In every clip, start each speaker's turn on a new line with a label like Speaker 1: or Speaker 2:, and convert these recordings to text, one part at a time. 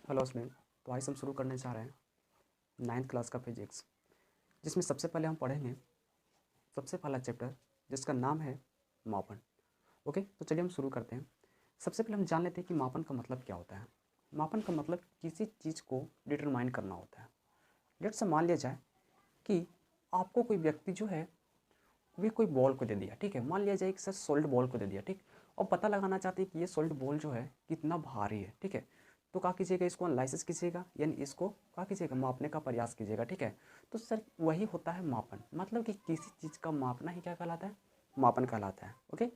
Speaker 1: Hello student. तो आज हम शुरू करने जा रहे हैं 9th क्लास का फिजिक्स, जिसमें सबसे पहले हम पढ़ेंगे सबसे पहला चैप्टर जिसका नाम है मापन। ओके, तो चलिए हम शुरू करते हैं। सबसे पहले हम जान लेते हैं कि मापन का मतलब क्या होता है। मापन का मतलब किसी चीज़ को डिटरमाइन करना होता है। लेट से मान लिया जाए कि आपको कोई व्यक्ति जो है वे कोई बॉल को दे दिया, ठीक है। मान लिया जाए कि सर सॉलिड बॉल को दे दिया, ठीक। और पता लगाना चाहते हैं कि ये सॉलिड बॉल जो है कितना भारी है, ठीक है। तो क्या कीजिएगा, इसको एनालिसिस कीजिएगा, यानी इसको क्या कीजिएगा, मापने का प्रयास कीजिएगा, ठीक है। तो सर वही होता है मापन, मतलब कि किसी चीज़ का मापना ही क्या कहलाता है, मापन कहलाता है। ओके,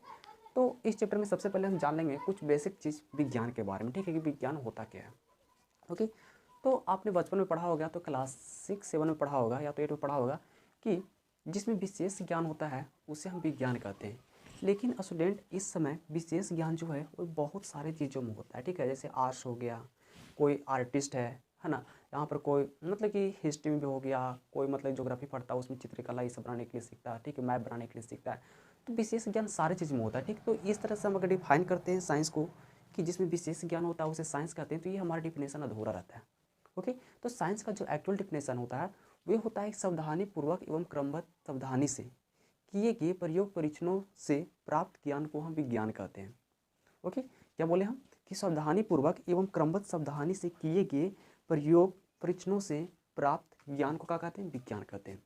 Speaker 1: तो इस चैप्टर में सबसे पहले हम जान लेंगे कुछ बेसिक चीज़ विज्ञान के बारे में, ठीक है, कि विज्ञान होता क्या है। ओके, तो आपने बचपन में पढ़ा होगा, तो क्लास 6-7 में पढ़ा होगा या तो 8 में पढ़ा होगा कि जिसमें विशेष ज्ञान होता है उसे हम विज्ञान कहते हैं। लेकिन स्टूडेंट इस समय विशेष ज्ञान जो है वो बहुत सारी चीज़ों में होता है, ठीक है। जैसे आर्ट्स हो गया, कोई आर्टिस्ट है ना। यहाँ पर कोई मतलब कि हिस्ट्री में भी हो गया, कोई मतलब ज्योग्राफी पढ़ता है उसमें चित्रकला ये सब बनाने के लिए सीखता है, ठीक है, मैप बनाने के लिए सीखता है। तो विशेष ज्ञान सारी चीज़ में होता है, ठीक। तो इस तरह से हम अगर डिफाइन करते हैं साइंस को कि जिसमें विशेष ज्ञान होता है उसे साइंस कहते हैं, तो ये हमारा डिफिनेशन अधूरा रहता है। ओके, तो साइंस का जो एक्चुअल डिफिनेशन होता है वो होता है सावधानी पूर्वक एवं क्रमबद्ध सावधानी से किए गए प्रयोग परीक्षणों से प्राप्त ज्ञान को हम विज्ञान कहते हैं। ओके, क्या बोले हम कि सावधानी पूर्वक एवं क्रमबद्ध सावधानी से किए गए प्रयोग परीक्षणों से प्राप्त ज्ञान को क्या कहते हैं, विज्ञान कहते हैं।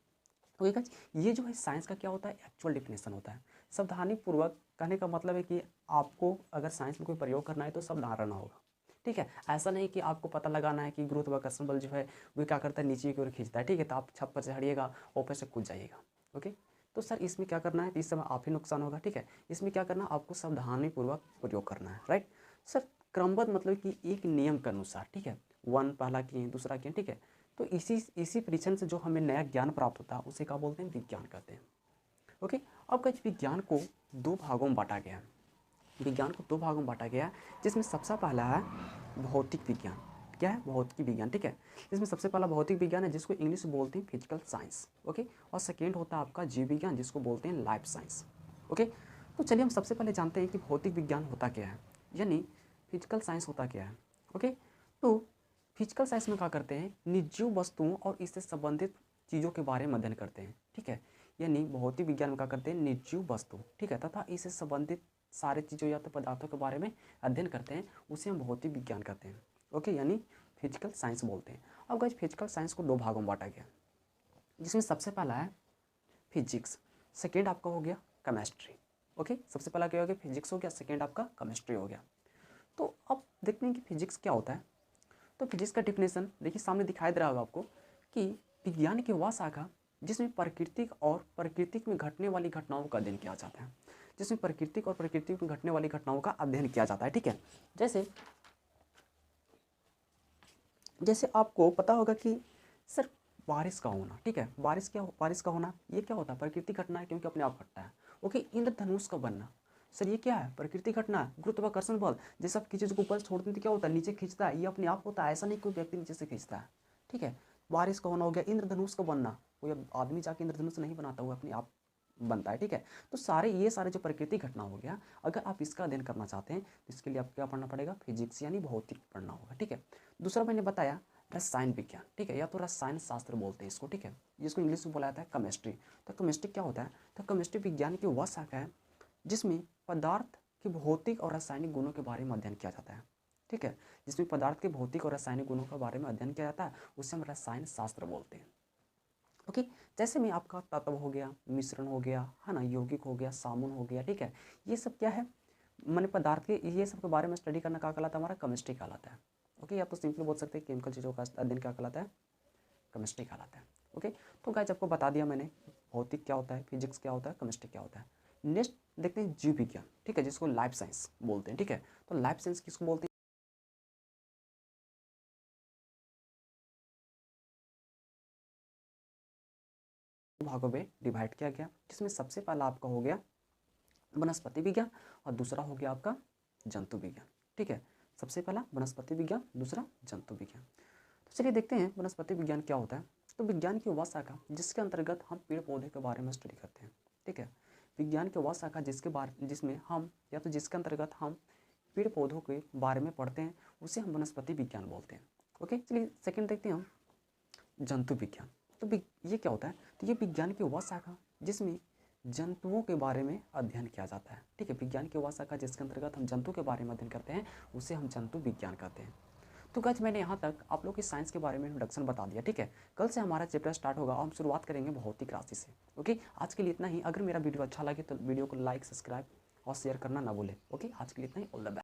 Speaker 1: ओके गाइस, ये जो है साइंस का क्या होता है, एक्चुअल डिफिनेशन होता है। सावधानी पूर्वक कहने का मतलब है कि आपको अगर साइंस में कोई प्रयोग करना है तो सावधान रहना होगा, ठीक है। ऐसा नहीं कि आपको पता लगाना है कि गुरुत्वाकर्षण बल जो है वो क्या करता है, नीचे की ओर खींचता है, ठीक है, तो आप छत पर चढ़िएगा, ऊपर से कूद जाइएगा। ओके, तो सर इसमें क्या करना है, इस समय आप ही नुकसान होगा, ठीक है। इसमें क्या करना है, आपको सावधानीपूर्वक प्रयोग करना है, राइट। सर क्रमबद्ध मतलब कि एक नियम के अनुसार, ठीक है, वन पहला किए दूसरा किए, ठीक है। तो इसी परीक्षण से जो हमें नया ज्ञान प्राप्त होता है उसे क्या बोलते हैं, विज्ञान कहते हैं। ओके, अब कुछ विज्ञान को दो भागों में बांटा गया है। विज्ञान को दो भागों में बांटा गया है, जिसमें सबसे पहला है भौतिक विज्ञान। क्या है, भौतिक विज्ञान, ठीक है। इसमें सबसे पहला भौतिक विज्ञान है जिसको इंग्लिश में बोलते हैं फिजिकल साइंस। ओके, और सेकेंड होता है आपका जीव विज्ञान जिसको बोलते हैं लाइफ साइंस। ओके, तो चलिए हम सबसे पहले जानते हैं कि भौतिक विज्ञान होता क्या है, यानी फिजिकल साइंस होता क्या है। ओके, तो फिजिकल साइंस में क्या करते हैं, निर्जीव वस्तुओं और इससे संबंधित चीज़ों के बारे में अध्ययन करते हैं, ठीक है। यानी भौतिक विज्ञान में क्या करते हैं, निर्जीव वस्तु, ठीक है, तथा इससे संबंधित सारे चीज़ों या तो पदार्थों के बारे में अध्ययन करते हैं, उसे हम भौतिक विज्ञान कहते हैं। ओके, यानी फिजिकल साइंस बोलते हैं। अब गाइस फिजिकल साइंस को दो भागों में बांटा गया, जिसमें सबसे पहला है फिजिक्स, सेकेंड आपका हो गया केमिस्ट्री। ओके, सबसे पहला क्या हो गया, फिजिक्स हो गया, सेकेंड आपका केमिस्ट्री हो गया। तो अब देखते हैं कि फिजिक्स क्या होता है। तो फिजिक्स का डिफिनेशन देखिए सामने दिखाई दे रहा होगा आपको कि विज्ञान की वह शाखा जिसमें प्राकृतिक और प्राकृतिक में घटने वाली घटनाओं का अध्ययन किया जाता है, जिसमें प्राकृतिक और प्राकृतिक में घटने वाली घटनाओं का अध्ययन किया जाता है, ठीक है। जैसे जैसे आपको पता होगा कि सर बारिश का होना, ठीक है, बारिश का होना ये क्या होता है, प्राकृतिक घटना है क्योंकि अपने आप घटता है। ओके, इंद्रधनुष का बनना, सर ये क्या है, प्राकृतिक घटना है, गुरुत्वाकर्षण बल, जैसे आप किसी चीज़ को ऊपर छोड़ते हैं तो क्या होता है, नीचे खींचता है, ये अपने आप होता है, ऐसा नहीं कोई व्यक्ति नीचे से खींचता है, ठीक है। बारिश का होना हो गया, इंद्रधनुष का बनना, कोई आदमी जाके इंद्रधनुष नहीं बनाता, हुआ अपने आप बनता है, ठीक है। तो ये सारे जो प्राकृतिक घटना हो गया, अगर आप इसका अध्ययन करना चाहते हैं तो इसके लिए आपको क्या पढ़ना पड़ेगा, फिजिक्स यानी भौतिक पढ़ना होगा, ठीक है। दूसरा मैंने बताया रसायन विज्ञान, ठीक है, या तो रसायन शास्त्र बोलते हैं इसको, ठीक है, जिसको इंग्लिश में बोला जाता है केमिस्ट्री। तो केमिस्ट्री क्या होता है, तो केमिस्ट्री विज्ञान की वह शाखा है जिसमें पदार्थ के भौतिक और रासायनिक गुणों के बारे में अध्ययन किया जाता है, ठीक है। जिसमें पदार्थ के भौतिक और रासायनिक गुणों के बारे में अध्ययन किया जाता है उसे हम रसायन शास्त्र बोलते हैं। ओके, जैसे में आपका तत्व हो गया, मिश्रण हो गया, है ना, यौगिक हो गया, सामुन हो गया, ठीक है। ये सब क्या है, मैंने पदार्थ के ये सब के बारे में स्टडी करना क्या कहलाता है, हमारा केमिस्ट्री कहलाता है। ओके, या तो सिंपली बोल सकते हैं केमिकल चीज़ों का अध्ययन क्या कहलाता है, केमिस्ट्री कहलाता है। ओके, तो गाइस आपको बता दिया मैंने भौतिक क्या होता है, फिजिक्स क्या होता है, केमिस्ट्री क्या होता है। नेक्स्ट देखते हैं जीव विज्ञान, ठीक है, जिसको लाइफ साइंस बोलते हैं, ठीक है। तो लाइफ साइंस किसको बोलते हैं, भागों में डिवाइड किया गया, जिसमें सबसे पहला आपका हो गया वनस्पति विज्ञान और दूसरा हो गया आपका जंतु विज्ञान, ठीक है। सबसे पहला वनस्पति विज्ञान, दूसरा जंतु विज्ञान। तो चलिए देखते हैं वनस्पति विज्ञान क्या होता है। तो विज्ञान की वह शाखा जिसके अंतर्गत हम पेड़ पौधे के बारे में स्टडी करते हैं, ठीक है। विज्ञान की वह शाखा जिसमें हम या तो जिसके अंतर्गत हम पेड़ पौधों के बारे में पढ़ते हैं उसे हम वनस्पति विज्ञान बोलते हैं। ओके, चलिए सेकंड देखते हैं हम, जंतु विज्ञान। तो ये क्या होता है? तो ये विज्ञान की वह शाखा जिसमें जंतुओं के बारे में अध्ययन किया जाता है। ठीक है, विज्ञान की वह शाखा जिसके अंतर्गत हम जंतु के बारे में अध्ययन करते हैं उसे हम जंतु विज्ञान कहते हैं। तो गाइस मैंने यहाँ तक आप लोग की साइंस के बारे में इंट्रोडक्शन बता दिया। ठीक है, कल से हमारा चैप्टर स्टार्ट होगा और हम शुरुआत करेंगे भौतिक राशि से। ओके, आज के लिए इतना ही। अगर मेरा वीडियो अच्छा लगे तो वीडियो को लाइक, सब्सक्राइब और शेयर करना ना भूलें। ओके, आज के लिए इतना ही। All the best.